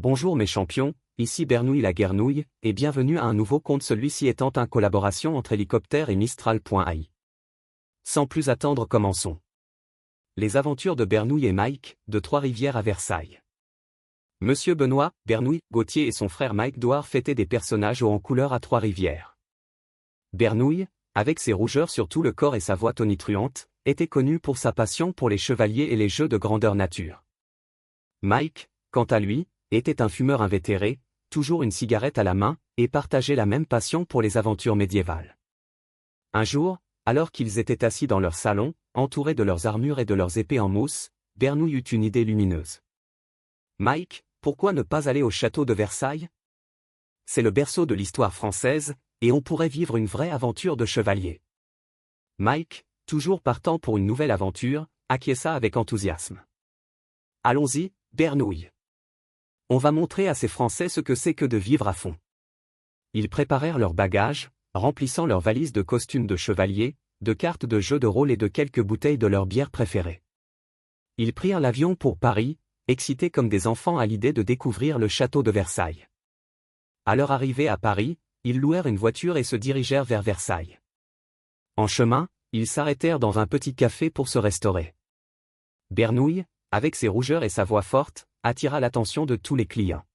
Bonjour mes champions, ici Bernouille la Guernouille, et bienvenue à un nouveau compte, celui-ci étant une collaboration entre Hélicoptère et Mistral.ai. Sans plus attendre, commençons. Les aventures de Bernouille et Mike, de Trois-Rivières à Versailles. Monsieur Benoît, Bernouille, Gauthier et son frère Mike doivent fêter des personnages hauts en couleur à Trois-Rivières. Bernouille, avec ses rougeurs sur tout le corps et sa voix tonitruante, était connu pour sa passion pour les chevaliers et les jeux de grandeur nature. Mike, quant à lui, était un fumeur invétéré, toujours une cigarette à la main, et partageait la même passion pour les aventures médiévales. Un jour, alors qu'ils étaient assis dans leur salon, entourés de leurs armures et de leurs épées en mousse, Bernouille eut une idée lumineuse. « Mike, pourquoi ne pas aller au château de Versailles? C'est le berceau de l'histoire française, et on pourrait vivre une vraie aventure de chevalier. » Mike, toujours partant pour une nouvelle aventure, acquiesça avec enthousiasme. « Allons-y, Bernouille. On va montrer à ces Français ce que c'est que de vivre à fond. » Ils préparèrent leurs bagages, remplissant leurs valises de costumes de chevalier, de cartes de jeux de rôle et de quelques bouteilles de leur bière préférée. Ils prirent l'avion pour Paris, excités comme des enfants à l'idée de découvrir le château de Versailles. À leur arrivée à Paris, ils louèrent une voiture et se dirigèrent vers Versailles. En chemin, ils s'arrêtèrent dans un petit café pour se restaurer. Bernouille, avec ses rougeurs et sa voix forte, attira l'attention de tous les clients.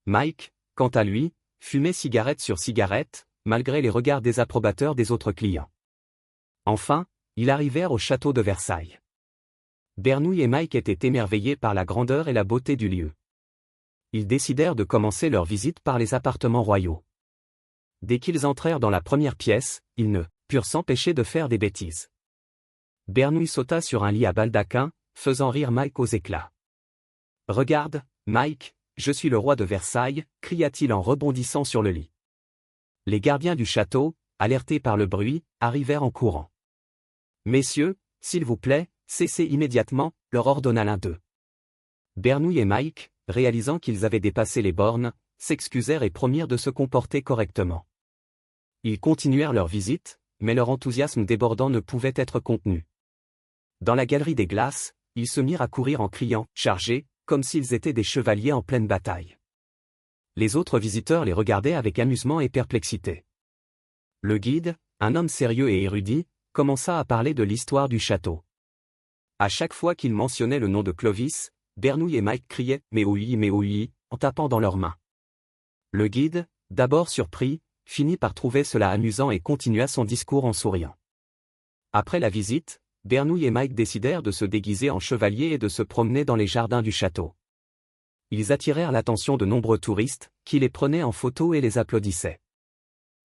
Mike, quant à lui, fumait cigarette sur cigarette, malgré les regards désapprobateurs des autres clients. Enfin, ils arrivèrent au château de Versailles. Bernouille et Mike étaient émerveillés par la grandeur et la beauté du lieu. Ils décidèrent de commencer leur visite par les appartements royaux. Dès qu'ils entrèrent dans la première pièce, ils ne purent s'empêcher de faire des bêtises. Bernouille sauta sur un lit à baldaquin, faisant rire Mike aux éclats. « Regarde, Mike, je suis le roi de Versailles » cria-t-il en rebondissant sur le lit. Les gardiens du château, alertés par le bruit, arrivèrent en courant. « Messieurs, s'il vous plaît, cessez immédiatement » leur ordonna l'un d'eux. Bernouille et Mike, réalisant qu'ils avaient dépassé les bornes, s'excusèrent et promirent de se comporter correctement. Ils continuèrent leur visite, mais leur enthousiasme débordant ne pouvait être contenu. Dans la galerie des glaces, ils se mirent à courir en criant « Chargez !» comme s'ils étaient des chevaliers en pleine bataille. Les autres visiteurs les regardaient avec amusement et perplexité. Le guide, un homme sérieux et érudit, commença à parler de l'histoire du château. À chaque fois qu'il mentionnait le nom de Clovis, Bernouille et Mike criaient « mais oui » en tapant dans leurs mains. Le guide, d'abord surpris, finit par trouver cela amusant et continua son discours en souriant. Après la visite, Bernouille et Mike décidèrent de se déguiser en chevaliers et de se promener dans les jardins du château. Ils attirèrent l'attention de nombreux touristes, qui les prenaient en photo et les applaudissaient.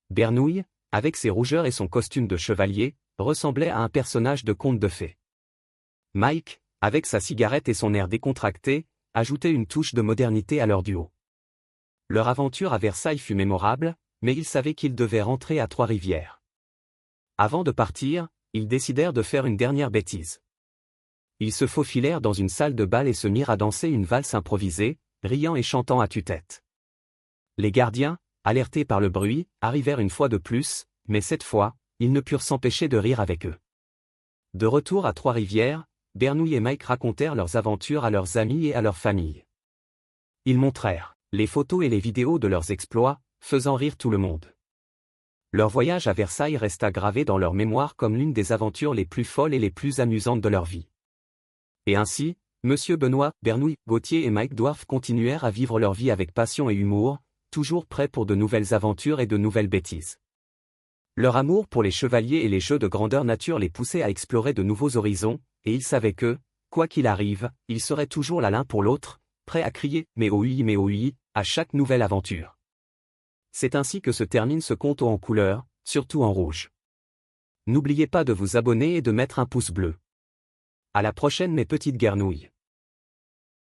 Bernouille, avec ses rougeurs et son costume de chevalier, ressemblait à un personnage de conte de fées. Mike, avec sa cigarette et son air décontracté, ajoutait une touche de modernité à leur duo. Leur aventure à Versailles fut mémorable, mais ils savaient qu'ils devaient rentrer à Trois-Rivières. Avant de partir, ils décidèrent de faire une dernière bêtise. Ils se faufilèrent dans une salle de bal et se mirent à danser une valse improvisée, riant et chantant à tue-tête. Les gardiens, alertés par le bruit, arrivèrent une fois de plus, mais cette fois, ils ne purent s'empêcher de rire avec eux. De retour à Trois-Rivières, Bernouille et Mike racontèrent leurs aventures à leurs amis et à leur famille. Ils montrèrent les photos et les vidéos de leurs exploits, faisant rire tout le monde. Leur voyage à Versailles resta gravé dans leur mémoire comme l'une des aventures les plus folles et les plus amusantes de leur vie. Et ainsi, Monsieur Benoît, Bernouille, Gauthier et Mike Dwarf continuèrent à vivre leur vie avec passion et humour, toujours prêts pour de nouvelles aventures et de nouvelles bêtises. Leur amour pour les chevaliers et les jeux de grandeur nature les poussait à explorer de nouveaux horizons, et ils savaient que, quoi qu'il arrive, ils seraient toujours là l'un pour l'autre, prêts à crier « mais oui » à chaque nouvelle aventure. C'est ainsi que se termine ce conte haut en couleur, surtout en rouge. N'oubliez pas de vous abonner et de mettre un pouce bleu. À la prochaine mes petites guernouilles.